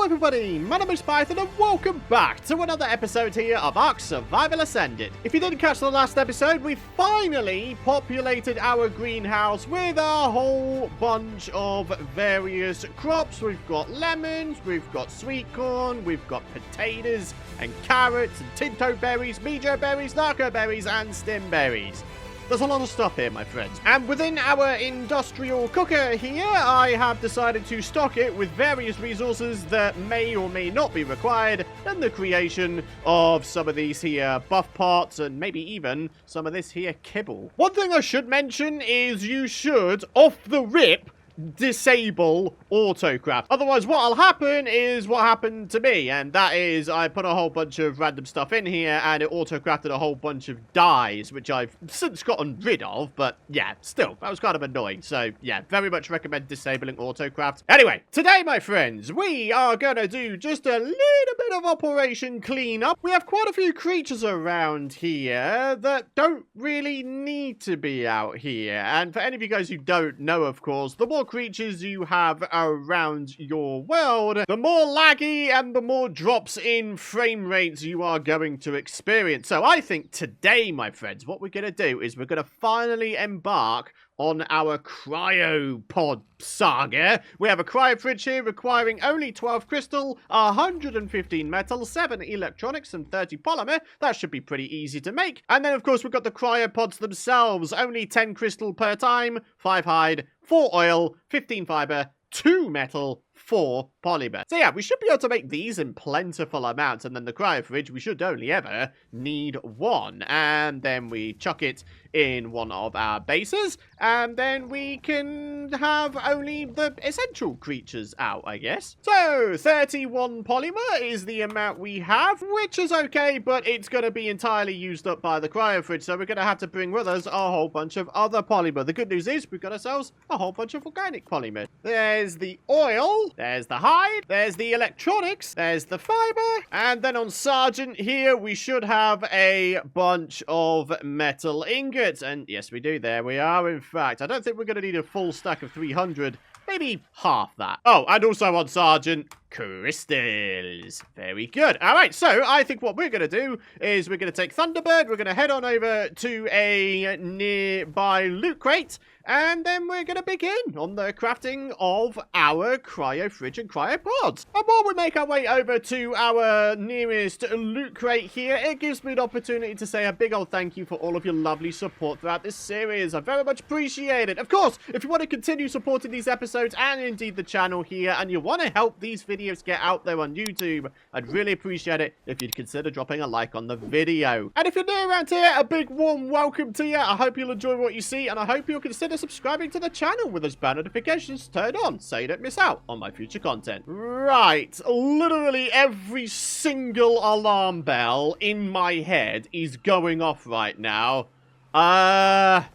everybody, my name is Python and welcome back to another episode here of ARK Survival Ascended. If you didn't catch the last episode, we finally populated our greenhouse with a whole bunch of various crops. We've got lemons, we've got sweet corn, we've got potatoes and carrots and tinto berries, mejo berries, narco berries and stim berries. There's a lot of stuff here, my friends. And within our industrial cooker here, I have decided to stock it with various resources that may or may not be required in the creation of some of these here buff parts and maybe even some of this here kibble. One thing I should mention is you should, off the rip, disable autocraft. Otherwise, what'll happen is what happened to me, and that is I put a whole bunch of random stuff in here and it autocrafted a whole bunch of dyes, which I've since gotten rid of, but yeah, still, that was kind of annoying. So yeah, very much recommend disabling autocraft. Anyway, today, my friends, we are gonna do just a little bit of operation cleanup. We have quite a few creatures around here that don't really need to be out here, and for any of you guys who don't know, of course, the more creatures you have around your world, the more laggy and the more drops in frame rates you are going to experience. So I think today, my friends, what we're going to do is we're going to finally embark on our cryopod saga. We have a cryofridge here requiring only 12 crystal, 115 metal, 7 electronics, and 30 polymer. That should be pretty easy to make. And then, of course, we've got the cryopods themselves. Only 10 crystal per time, 5 hide, 4 oil, 15 fiber, 2 metal, 4 polymer. So yeah, we should be able to make these in plentiful amounts, and then the cryofridge, we should only ever need 1. And then we chuck it in one of our bases, and then we can have only the essential creatures out, I guess. So 31 polymer is the amount we have, which is okay, but it's going to be entirely used up by the cryofridge, so we're going to have to bring with us a whole bunch of other polymer. The good news is we've got ourselves a whole bunch of organic polymer. There's the oil, there's the hide, there's the electronics, there's the fiber, and then on Sergeant here we should have a bunch of metal ingots. And yes, we do. There we are, in fact. I don't think we're going to need a full stack of 300. Maybe half that. Oh, and also on Sergeant, crystals. Very good. All right, so I think what we're going to do is we're going to take Thunderbird. We're going to head on over to a nearby loot crate. And then we're going to begin on the crafting of our cryofridge and cryopods. And while we make our way over to our nearest loot crate here, it gives me an opportunity to say a big old thank you for all of your lovely support throughout this series. I very much appreciate it. Of course, if you want to continue supporting these episodes and indeed the channel here, and you want to help these videos get out there on YouTube, I'd really appreciate it if you'd consider dropping a like on the video. And if you're new around here, a big warm welcome to you. I hope you'll enjoy what you see, and I hope you'll consider subscribing to the channel with those bell notifications turned on so you don't miss out on my future content. Right, literally every single alarm bell in my head is going off right now. Yeah,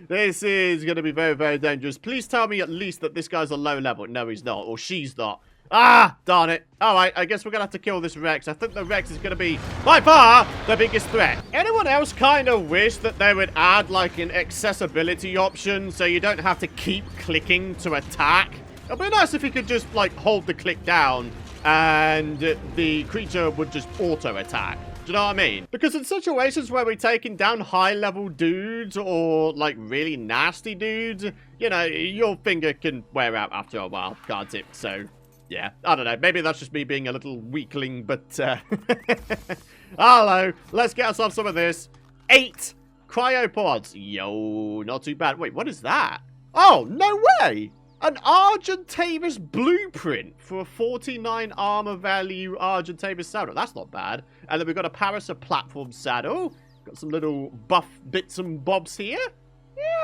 this is going to be very, very dangerous. Please tell me at least that this guy's a low level. No, he's not, or she's not. Ah, darn it. Alright, I guess we're going to have to kill this Rex. I think the Rex is going to be, by far, the biggest threat. Anyone else kind of wish that they would add, like, an accessibility option so you don't have to keep clicking to attack? It'd be nice if you could just, like, hold the click down and the creature would just auto-attack. Do you know what I mean? Because in situations where we're taking down high-level dudes or, like, really nasty dudes, you know, your finger can wear out after a while, can't it? So yeah, I don't know. Maybe that's just me being a little weakling, but, hello. Let's get ourselves some of this. 8 cryopods. Yo, not too bad. Wait, what is that? Oh, no way. An Argentavis blueprint for a 49 armor value Argentavis saddle. That's not bad. And then we've got a Parasite platform saddle. Got some little buff bits and bobs here.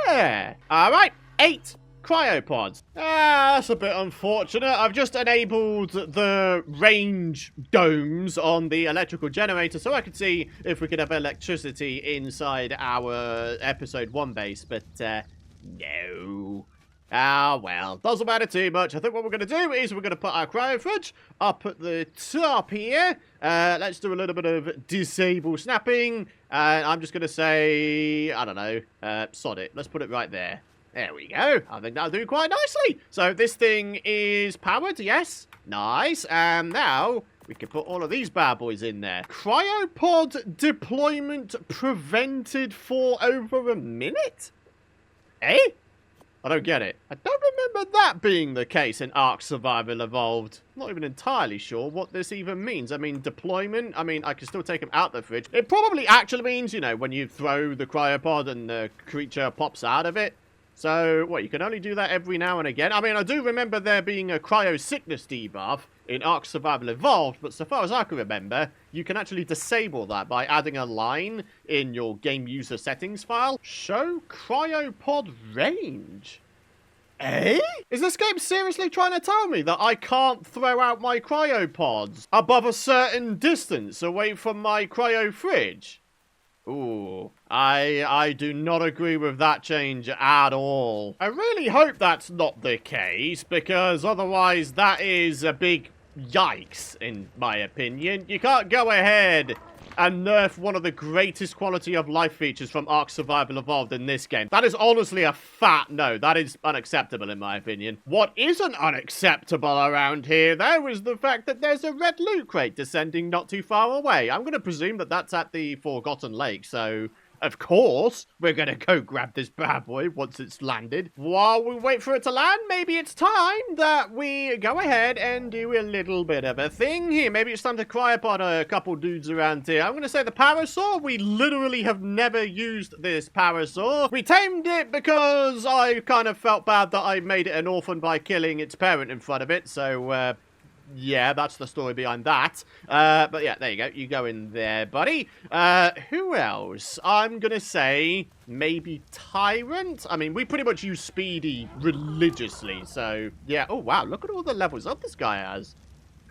Yeah. All right, 8 cryopods. That's a bit unfortunate. I've just enabled the range domes on the electrical generator so I can see if we can have electricity inside our episode 1 base, but no. Ah, well, doesn't matter too much. I think what we're going to do is we're going to put our cryofridge up at the top here. Let's do a little bit of disable snapping. I'm just going to say, I don't know, sod it. Let's put it right there. There we go. I think that'll do quite nicely. So this thing is powered, yes. Nice. And now we can put all of these bad boys in there. Cryopod deployment prevented for over a minute? Eh? I don't get it. I don't remember that being the case in ARK Survival Evolved. Not even entirely sure what this even means. I mean, deployment, I mean, I can still take them out the fridge. It probably actually means, you know, when you throw the cryopod and the creature pops out of it. So, what, you can only do that every now and again? I mean, I do remember there being a cryo sickness debuff in ARK Survival Evolved, but so far as I can remember, you can actually disable that by adding a line in your game user settings file. Show cryopod range. Eh? Is this game seriously trying to tell me that I can't throw out my cryopods above a certain distance away from my cryo fridge? Ooh, I do not agree with that change at all. I really hope that's not the case, because otherwise that is a big yikes, in my opinion. You can't go ahead and nerf one of the greatest quality of life features from ARK Survival Evolved in this game. That is honestly a fat no. That is unacceptable in my opinion. What isn't unacceptable around here, though, is the fact that there's a red loot crate descending not too far away. I'm going to presume that that's at the Forgotten Lake, so of course we're going to go grab this bad boy once it's landed. While we wait for it to land, maybe it's time that we go ahead and do a little bit of a thing here. Maybe it's time to cryopod a couple dudes around here. I'm going to say the parasaur. We literally have never used this parasaur. We tamed it because I kind of felt bad that I made it an orphan by killing its parent in front of it, so yeah, that's the story behind that. But yeah, there you go. You go in there, buddy. Who else? I'm gonna say maybe Tyrant. I mean, we pretty much use Speedy religiously, so yeah. Oh, wow. Look at all the levels up this guy has.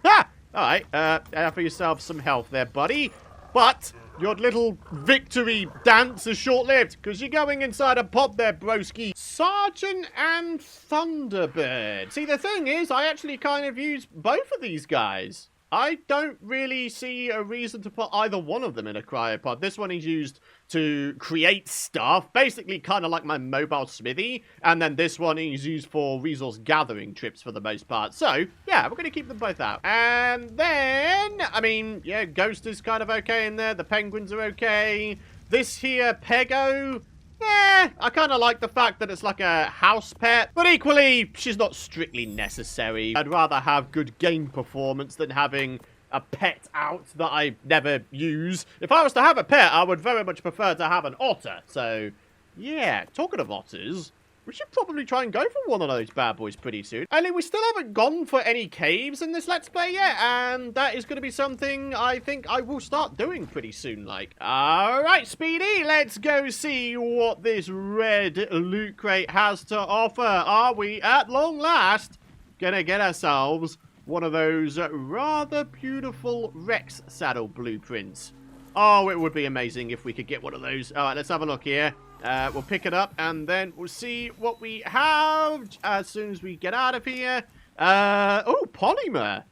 Ha! All right. Have for yourself some health there, buddy. But your little victory dance is short-lived, because you're going inside a pub there, broski. Sergeant and Thunderbird. See, the thing is, I actually kind of use both of these guys. I don't really see a reason to put either one of them in a cryopod. This one is used to create stuff, basically kind of like my mobile smithy, and then this one is used for resource gathering trips for the most part. So, yeah, we're going to keep them both out. And then, I mean, yeah, Ghost is kind of okay in there. The penguins are okay. This here, Pego, yeah, I kind of like the fact that it's like a house pet, but equally, she's not strictly necessary. I'd rather have good game performance than having a pet out that I never use. If I was to have a pet, I would very much prefer to have an otter. So, yeah, talking of otters, we should probably try and go for one of those bad boys pretty soon. Only we still haven't gone for any caves in this Let's Play yet, and that is going to be something I think I will start doing pretty soon, like. Alright, Speedy, let's go see what this red loot crate has to offer. Are we, at long last, gonna get ourselves one of those rather beautiful Rex saddle blueprints? Oh, it would be amazing if we could get one of those. Alright, let's have a look here. We'll pick it up, and then we'll see what we have as soon as we get out of here. Oh, polymer.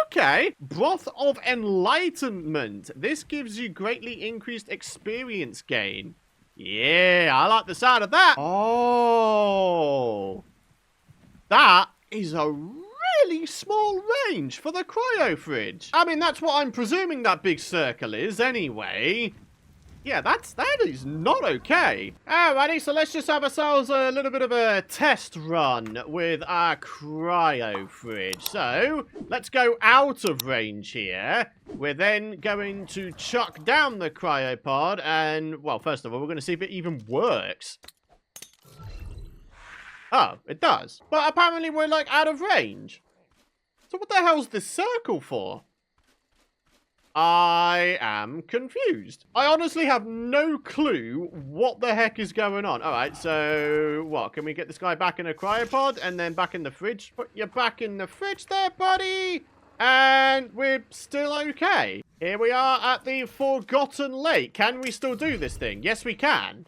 Okay. Broth of Enlightenment. This gives you greatly increased experience gain. Yeah, I like the sound of that. Oh. That is a really small range for the cryo fridge. I mean, that's what I'm presuming that big circle is anyway. Yeah, that is not okay. Alrighty, so let's just have ourselves a little bit of a test run with our cryo fridge. So, let's go out of range here. We're then going to chuck down the cryopod and, well, first of all, we're going to see if it even works. Oh, it does. But apparently we're, like, out of range. So what the hell's this circle for? I am confused. I honestly have no clue what the heck is going on. Alright, so what? Can we get this guy back in a cryopod and then back in the fridge? Put you back in the fridge there, buddy. And we're still okay. Here we are at the Forgotten Lake. Can we still do this thing? Yes, we can.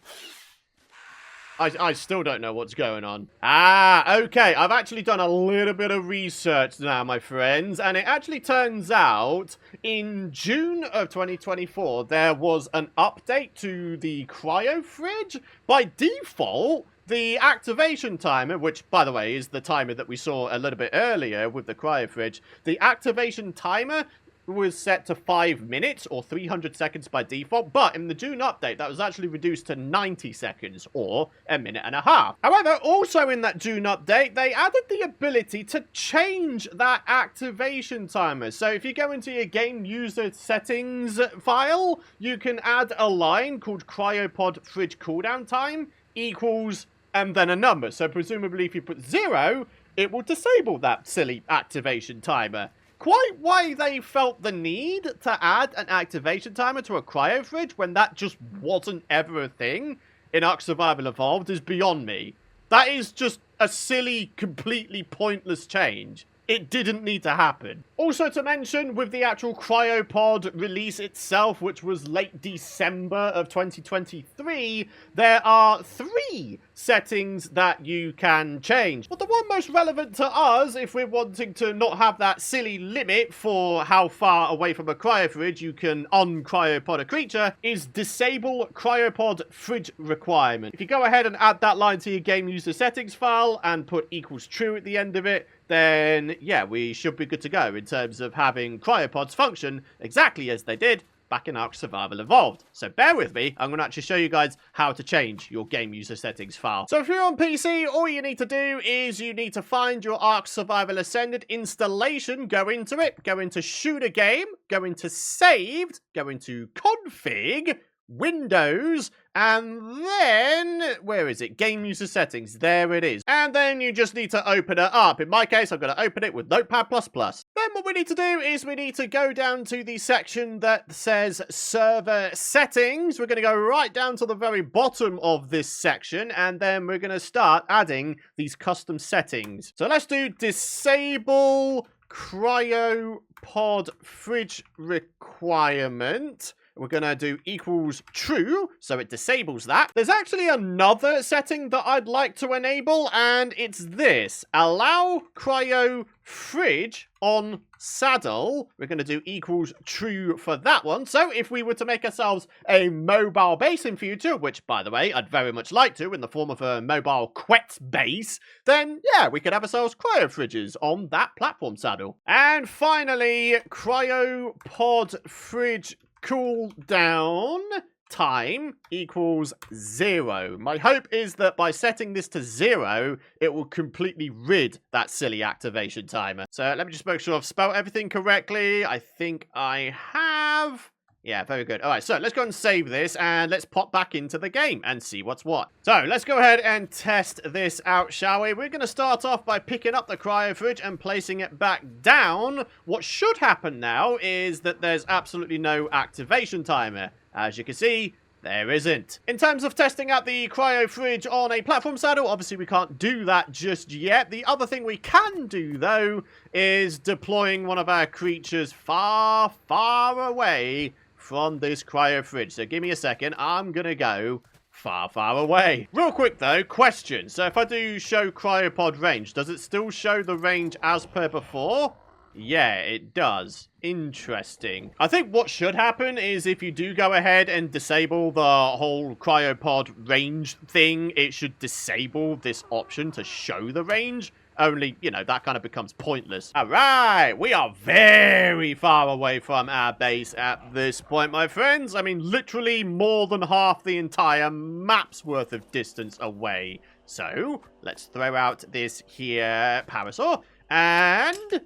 I still don't know what's going on. Ah, okay. I've actually done a little bit of research now, my friends. And it actually turns out in June of 2024, there was an update to the cryo fridge. By default, The activation timer, which, by the way, is the timer that we saw a little bit earlier with the cryofridge, the activation timer was set to 5 minutes or 300 seconds by default, but in the June update that was actually reduced to 90 seconds or a minute and a half. However, also in that June update they added the ability to change that activation timer. So if you go into your game user settings file, you can add a line called cryopod fridge cooldown time equals and then a number. So presumably if you put 0, it will disable that silly activation timer. Quite why they felt the need to add an activation timer to a cryofridge when that just wasn't ever a thing in ARK Survival Evolved is beyond me. That is just a silly, completely pointless change. It didn't need to happen. Also to mention, with the actual cryopod release itself, which was late December of 2023, there are 3 settings that you can change. But the one most relevant to us, if we're wanting to not have that silly limit for how far away from a cryofridge you can uncryopod a creature, is disable cryopod fridge requirement. If you go ahead and add that line to your game user settings file and put equals true at the end of it, then yeah, we should be good to go in terms of having cryopods function exactly as they did back in ARK Survival Evolved. So bear with me, I'm going to actually show you guys how to change your game user settings file. So if you're on PC, all you need to do is you need to find your ARK Survival Ascended installation, go into it, go into shoot a game, go into saved, go into config, Windows, and then, where is it? Game user settings. There it is. And then you just need to open it up. In my case, I'm going to open it with Notepad++. Then what we need to do is we need to go down to the section that says server settings. We're going to go right down to the very bottom of this section, and then we're going to start adding these custom settings. So let's do disable cryopod fridge requirement. We're going to do equals true, so it disables that. There's actually another setting that I'd like to enable, and it's this. Allow cryo fridge on saddle. We're going to do equals true for that one. So if we were to make ourselves a mobile base in future, which, by the way, I'd very much like to in the form of a mobile quet base, then, yeah, we could have ourselves cryo fridges on that platform saddle. And finally, cryopod fridge cooldown time equals 0. My hope is that by setting this to 0, it will completely rid that silly activation timer. So let me just make sure I've spelled everything correctly. I think I have. Yeah, very good. All right, so let's go and save this, and let's pop back into the game and see what's what. So let's go ahead and test this out, shall we? We're going to start off by picking up the cryofridge and placing it back down. What should happen now is that there's absolutely no activation timer. As you can see, there isn't. In terms of testing out the cryofridge on a platform saddle, obviously we can't do that just yet. The other thing we can do, though, is deploying one of our creatures far, far away from this cryofridge. So give me a second. I'm gonna go far, far away. Real quick though, question. So if I do show cryopod range, does it still show the range as per before? Yeah, it does. Interesting. I think what should happen is if you do go ahead and disable the whole cryopod range thing, it should disable this option to show the range. Only, you know, that kind of becomes pointless. All right, we are very far away from our base at this point, my friends. I mean, literally more than half the entire map's worth of distance away. So, let's throw out this here parasaur. And,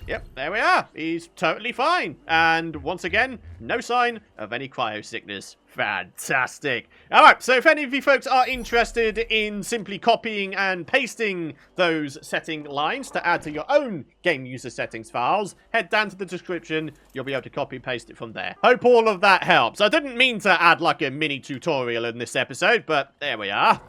yep, there we are. He's totally fine. And once again, no sign of any cryo sickness. Fantastic. All right, so if any of you folks are interested in simply copying and pasting those setting lines to add to your own game user settings files, head down to the description. You'll be able to copy and paste it from there. Hope all of that helps. I didn't mean to add like a mini tutorial in this episode, but there we are.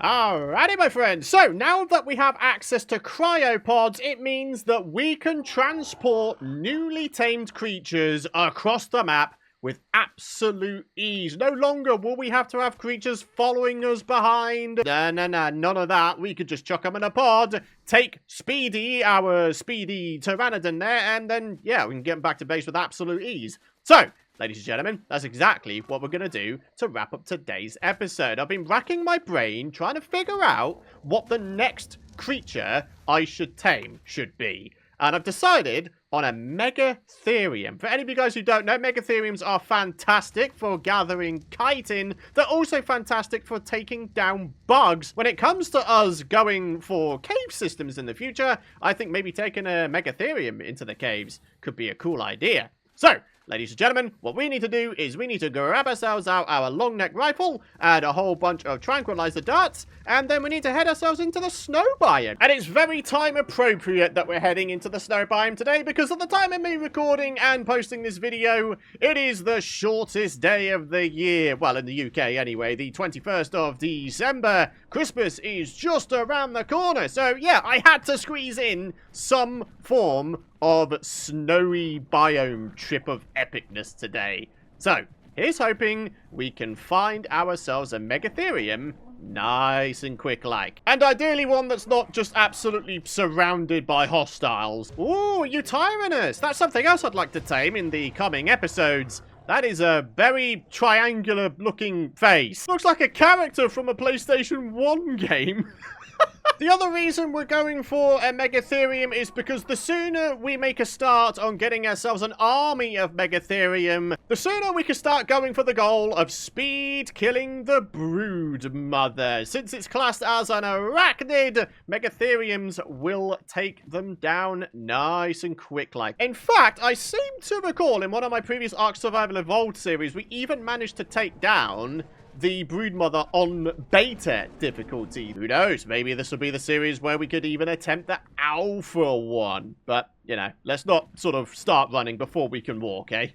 Alrighty, my friends. So, now that we have access to cryopods, it means that we can transport newly tamed creatures across the map with absolute ease. No longer will we have to have creatures following us behind. No, none of that. We could just chuck them in a pod, take Speedy, our speedy Pteranodon there, and then, yeah, we can get them back to base with absolute ease. So, ladies and gentlemen, that's exactly what we're going to do to wrap up today's episode. I've been racking my brain trying to figure out what the next creature I should tame should be. And I've decided on a Megatherium. For any of you guys who don't know, Megatheriums are fantastic for gathering chitin. They're also fantastic for taking down bugs. When it comes to us going for cave systems in the future, I think maybe taking a Megatherium into the caves could be a cool idea. So, ladies and gentlemen, what we need to do is we need to grab ourselves out our long neck rifle and a whole bunch of tranquilizer darts, and then we need to head ourselves into the snow biome. And it's very time appropriate that we're heading into the snow biome today, because at the time of me recording and posting this video, it is the shortest day of the year. Well, in the UK anyway, the 21st of December. Christmas is just around the corner. So yeah, I had to squeeze in some form of snowy biome trip of epicness today. So, here's hoping we can find ourselves a Megatherium nice and quick like. And ideally one that's not just absolutely surrounded by hostiles. Ooh, Eutyranus! That's something else I'd like to tame in the coming episodes. That is a very triangular looking face. Looks like a character from a PlayStation 1 game. The other reason we're going for a Megatherium is because the sooner we make a start on getting ourselves an army of Megatherium, the sooner we can start going for the goal of speed killing the brood mother. Since it's classed as an arachnid, Megatheriums will take them down nice and quick like. In fact, I seem to recall in one of my previous ARK Survival Evolved series, we even managed to take down the broodmother on beta difficulty. Who knows? Maybe this will be the series where we could even attempt the alpha one. But, you know, let's not sort of start running before we can walk, eh?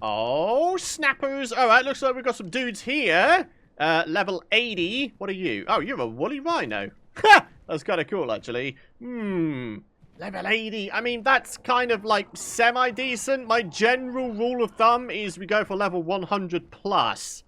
Oh, snappers. All right, looks like we've got some dudes here. Level 80. What are you? Oh, you're a woolly rhino. Ha! That's kind of cool, actually. Level 80. I mean, that's kind of like semi-decent. My general rule of thumb is we go for level 100 plus.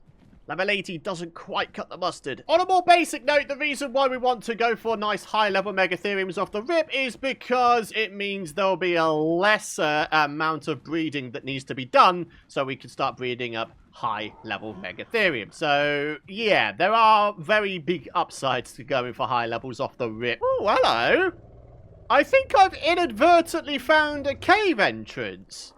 Level 80 doesn't quite cut the mustard. On a more basic note, the reason why we want to go for nice high-level Megatheriums off the rip is because it means there'll be a lesser amount of breeding that needs to be done, so we can start breeding up high-level Megatherium. So, yeah, there are very big upsides to going for high levels off the rip. Oh, hello. I think I've inadvertently found a cave entrance.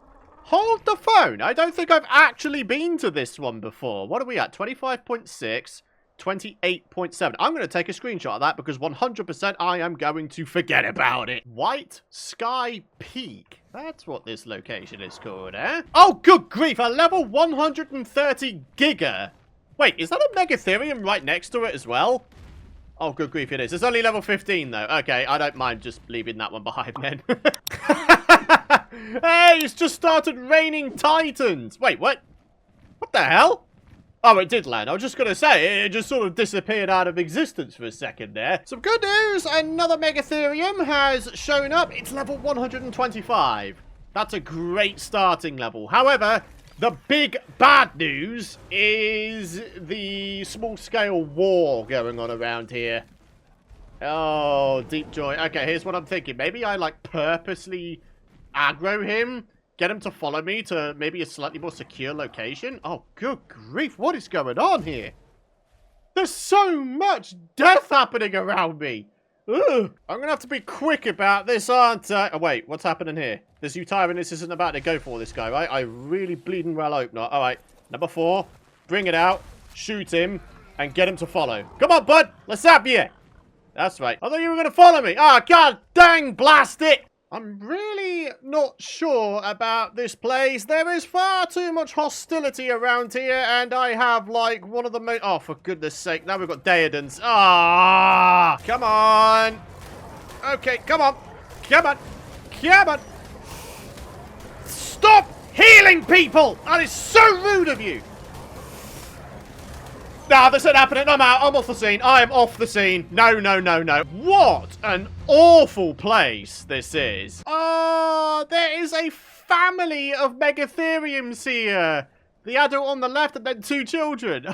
Hold the phone. I don't think I've actually been to this one before. What are we at? 25.6, 28.7. I'm going to take a screenshot of that because 100% I am going to forget about it. White Sky Peak. That's what this location is called, eh? Oh, good grief. A level 130 Giga. Wait, is that a Megatherium right next to it as well? Oh, good grief, it is. It's only level 15, though. Okay, I don't mind just leaving that one behind, then. Hey, it's just started raining titans. Wait, what? What the hell? Oh, it did land. I was just going to say, it just sort of disappeared out of existence for a second there. Some good news. Another Megatherium has shown up. It's level 125. That's a great starting level. However, the big bad news is the small-scale war going on around here. Oh, deep joy. Okay, here's what I'm thinking. Maybe I, like, purposely aggro him, get him to follow me to maybe a slightly more secure location. Oh, good grief. What is going on here? There's so much death happening around me. Ugh. I'm going to have to be quick about this, aren't I? Oh, wait. What's happening here? This Eutyranus isn't about to go for this guy, right? I really bleeding well hope not. All right. Number 4. Bring it out. Shoot him. And get him to follow. Come on, bud. Let's have you. That's right. I thought you were going to follow me. Oh, god dang, blast it. I'm really not sure about this place. There is far too much hostility around here, and I have, like, one of the most... Oh, for goodness sake. Now we've got Daedons. Ah! Come on. Okay, come on. Come on. Come on. Stop healing people! That is so rude of you. Nah, this ain't happening. I'm out. I'm off the scene. I am off the scene. No, no, no, no. What an awful place this is. Oh, there is a family of Megatheriums here. The adult on the left and then 2 children.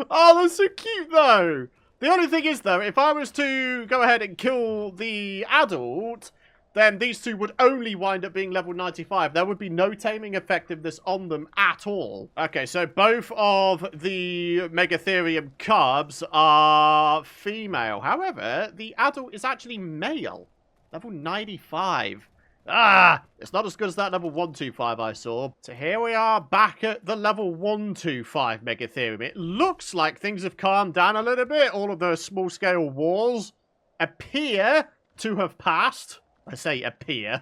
Oh, that's so cute, though. The only thing is, though, if I was to go ahead and kill the adult, then these 2 would only wind up being level 95. There would be no taming effectiveness on them at all. Okay, so both of the Megatherium cubs are female. However, the adult is actually male. Level 95. Ah! It's not as good as that level 125 I saw. So here we are back at the level 125 Megatherium. It looks like things have calmed down a little bit. All of those small-scale wars appear to have passed. I say appear.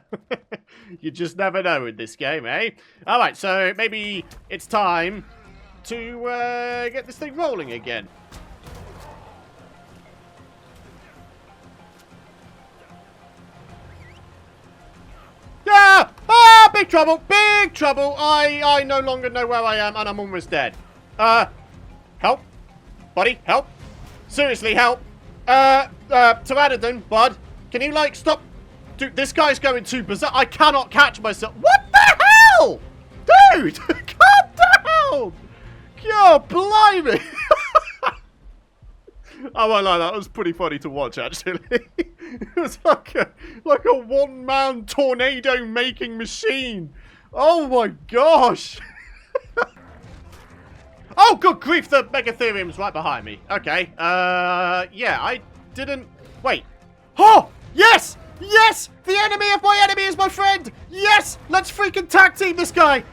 You just never know in this game, eh? Alright, so maybe it's time to get this thing rolling again. Ah! Ah! Big trouble! Big trouble! I no longer know where I am and I'm almost dead. Help? Buddy, help? Seriously, help? Pteranodon, bud, can you, like, stop? Dude, this guy's going too berserk. I cannot catch myself. What the hell? Dude, calm down! God, blimey! I won't lie, that was pretty funny to watch, actually. It was like a one-man tornado-making machine. Oh my gosh! Oh, good grief, the Megatherium's right behind me. Okay, yeah, I didn't... Wait. Oh, yes! Yes! The enemy of my enemy is my friend! Yes! Let's freaking tag team this guy!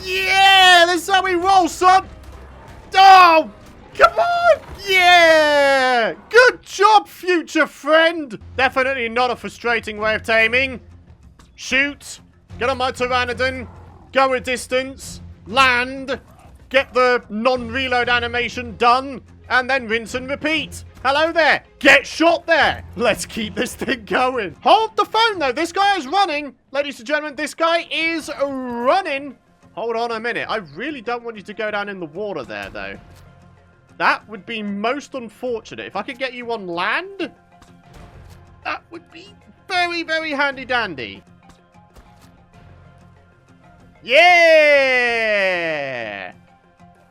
Yeah! This is how we roll, son! Oh! Come on! Yeah! Good job, future friend! Definitely not a frustrating way of taming. Shoot. Get on my Pteranodon. Go a distance. Land. Get the non-reload animation done. And then rinse and repeat. Hello there. Get shot there. Let's keep this thing going. Hold the phone, though. This guy is running. Ladies and gentlemen, this guy is running. Hold on a minute. I really don't want you to go down in the water there, though. That would be most unfortunate. If I could get you on land, that would be very, very handy-dandy. Yeah!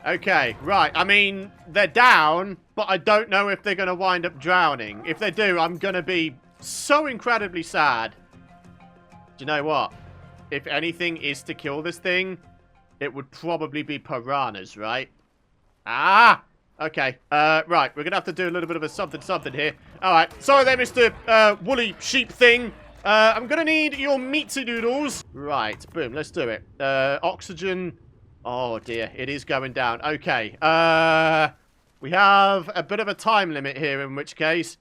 Okay, right. I mean, they're down, but I don't know if they're going to wind up drowning. If they do, I'm going to be so incredibly sad. Do you know what? If anything is to kill this thing, it would probably be piranhas, right? Ah! Okay, right, we're gonna have to do a little bit of a something here. Alright, sorry there, Mr. Woolly Sheep thing. I'm gonna need your meatsy noodles. Right, boom, let's do it. Oxygen. Oh dear, it is going down. Okay, we have a bit of a time limit here, in which case...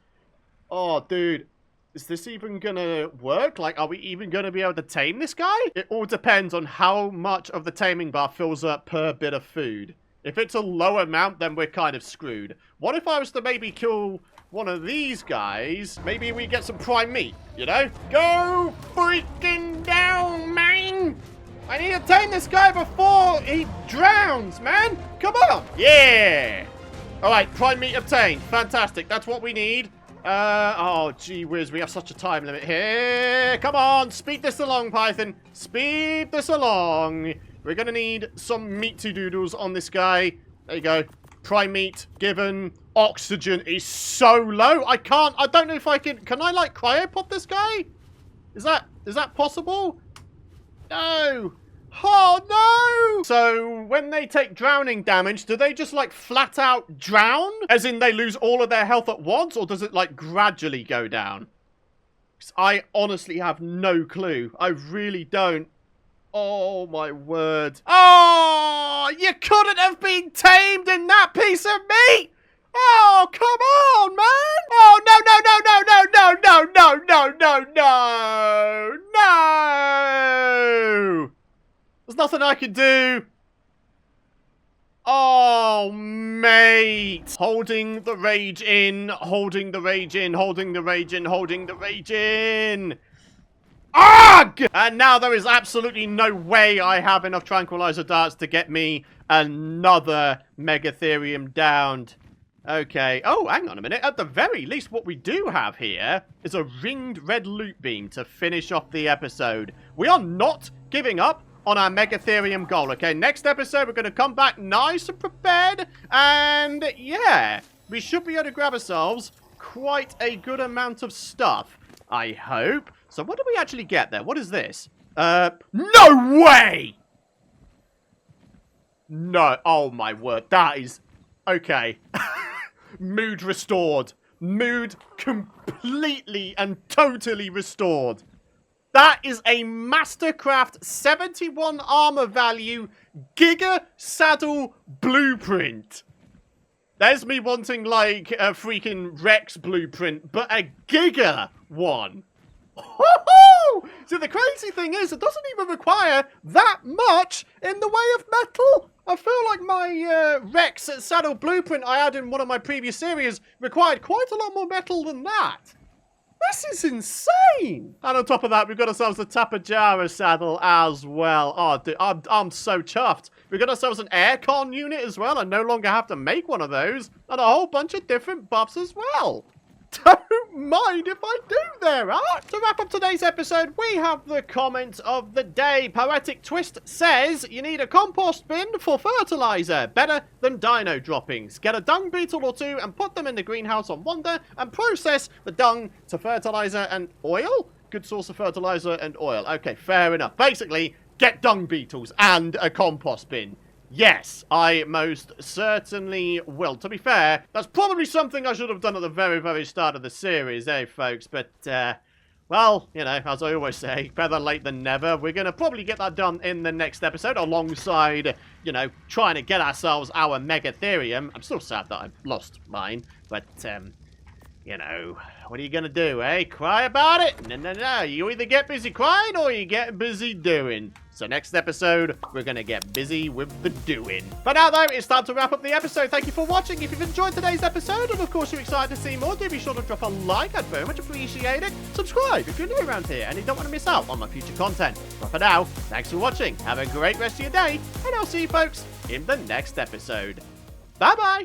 Oh, dude, is this even gonna work? Like, are we even gonna be able to tame this guy? It all depends on how much of the taming bar fills up per bit of food. If it's a low amount, then we're kind of screwed. What if I was to maybe kill one of these guys? Maybe we get some prime meat, you know? Go freaking down, man! I need to tame this guy before he drowns, man! Come on! Yeah! Alright, prime meat obtained. Fantastic. That's what we need. Oh, gee whiz, we have such a time limit here. Come on, speed this along, Python. Speed this along. We're going to need some meaty doodles on this guy. There you go. Prime meat given. Oxygen is so low. I don't know if I can I, like, cryopod this guy? Is that possible? No. Oh, no. So, when they take drowning damage, do they just, like, flat out drown? As in they lose all of their health at once? Or does it, like, gradually go down? 'Cause I honestly have no clue. I really don't. Oh, my word. Oh, you couldn't have been tamed in that piece of meat. Oh, come on, man. Oh, no, no, no, no, no, no, no, no, no, no, no. No. There's nothing I can do. Oh, mate. Holding the rage in, holding the rage in, holding the rage in, holding the rage in. Ugh! And now there is absolutely no way I have enough tranquilizer darts to get me another Megatherium downed. Okay. Oh, hang on a minute. At the very least, what we do have here is a ringed red loot beam to finish off the episode. We are not giving up on our Megatherium goal, okay? Next episode, we're going to come back nice and prepared. And, yeah, we should be able to grab ourselves quite a good amount of stuff, I hope. So what did we actually get there? What is this? No way! No, oh my word, that is... Okay. Mood restored. Mood completely and totally restored. That is a Mastercraft 71 armor value Giga Saddle blueprint. There's me wanting like a freaking Rex blueprint, but a Giga one. So the crazy thing is, it doesn't even require that much in the way of metal. I feel like my Rex saddle blueprint I had in one of my previous series required quite a lot more metal than that. This is insane! And on top of that, we've got ourselves a Tapajara saddle as well. Oh, dude, I'm so chuffed. We've got ourselves an aircon unit as well. I no longer have to make one of those. And a whole bunch of different buffs as well. Don't mind if I do there, huh? To wrap up today's episode, we have the comment of the day. Poetic Twist says, you need a compost bin for fertilizer. Better than dino droppings. Get a dung beetle or two and put them in the greenhouse on Wonder and process the dung to fertilizer and oil? Good source of fertilizer and oil. Okay, fair enough. Basically, get dung beetles and a compost bin. Yes, I most certainly will. To be fair, that's probably something I should have done at the very, very start of the series, eh, folks? But, well, you know, as I always say, better late than never. We're going to probably get that done in the next episode alongside, you know, trying to get ourselves our Megatherium. I'm still sad that I've lost mine, but, you know, what are you going to do, eh? Cry about it? No. You either get busy crying or you get busy doing. So next episode, we're going to get busy with the doing. But now, though, it's time to wrap up the episode. Thank you for watching. If you've enjoyed today's episode, and of course you're excited to see more, do be sure to drop a like. I'd very much appreciate it. Subscribe if you're new around here and you don't want to miss out on my future content. But for now, thanks for watching. Have a great rest of your day, and I'll see you folks in the next episode. Bye-bye.